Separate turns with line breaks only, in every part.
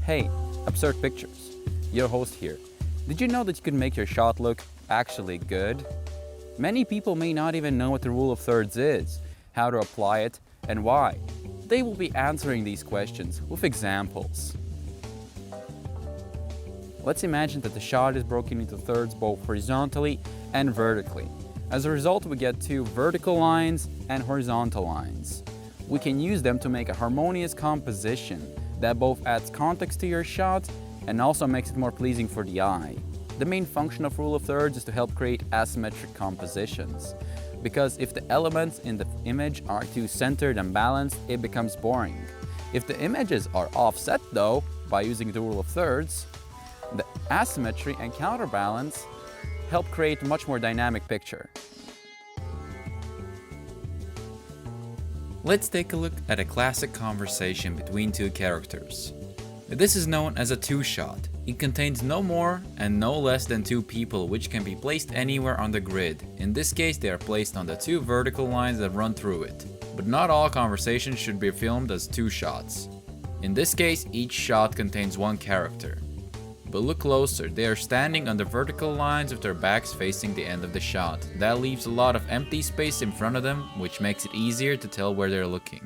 Hey, Absurd Pictures, your host here. Did you know that you could make your shot look actually good? Many people may not even know what the rule of thirds is, how to apply it, and why. They will be answering these questions with examples. Let's imagine that the shot is broken into thirds both horizontally and vertically. As a result, we get two vertical lines and horizontal lines. We can use them to make a harmonious composition that both adds context to your shot and also makes it more pleasing for the eye. The main function of rule of thirds is to help create asymmetric compositions. Because if the elements in the image are too centered and balanced, it becomes boring. If the images are offset though, by using the rule of thirds, the asymmetry and counterbalance help create a much more dynamic picture.
Let's take a look at a classic conversation between two characters. This is known as a two-shot. It contains no more and no less than two people, which can be placed anywhere on the grid. In this case, they are placed on the two vertical lines that run through it. But not all conversations should be filmed as two shots. In this case, each shot contains one character. But look closer, they are standing on the vertical lines with their backs facing the end of the shot. That leaves a lot of empty space in front of them, which makes it easier to tell where they're looking.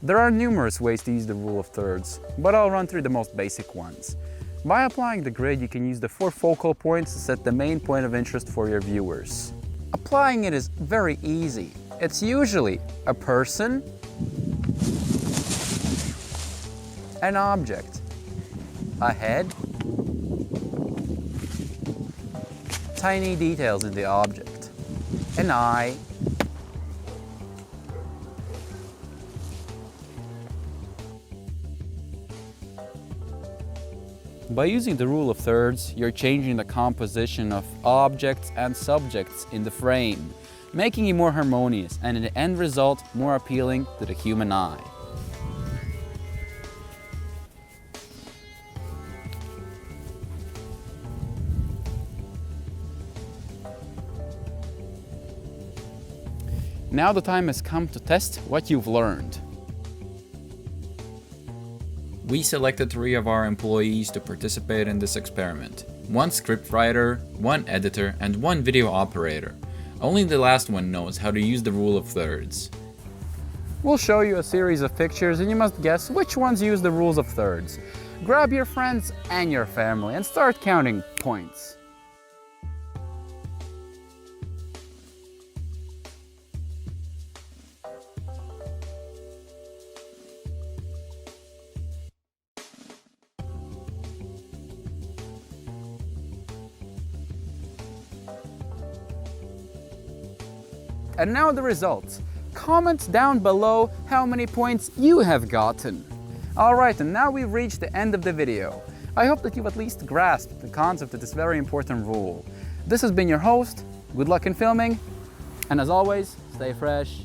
There are numerous ways to use the rule of thirds, but I'll run through the most basic ones. By applying the grid, you can use the 4 focal points to set the main point of interest for your viewers. Applying it is very easy. It's usually a person, an object, a head, tiny details in the object, an eye, By using the rule of thirds, you're changing the composition of objects and subjects in the frame, making it more harmonious and in the end result more appealing to the human eye. Now the time has come to test what you've learned.
We selected 3 of our employees to participate in this experiment. 1 scriptwriter, 1 editor, and 1 video operator. Only the last one knows how to use the rule of thirds.
We'll show you a series of pictures and you must guess which ones use the rules of thirds. Grab your friends and your family and start counting points. And now the results. Comment down below how many points you have gotten. Alright, and now we've reached the end of the video. I hope that you've at least grasped the concept of this very important rule. This has been your host, good luck in filming, and as always, stay fresh.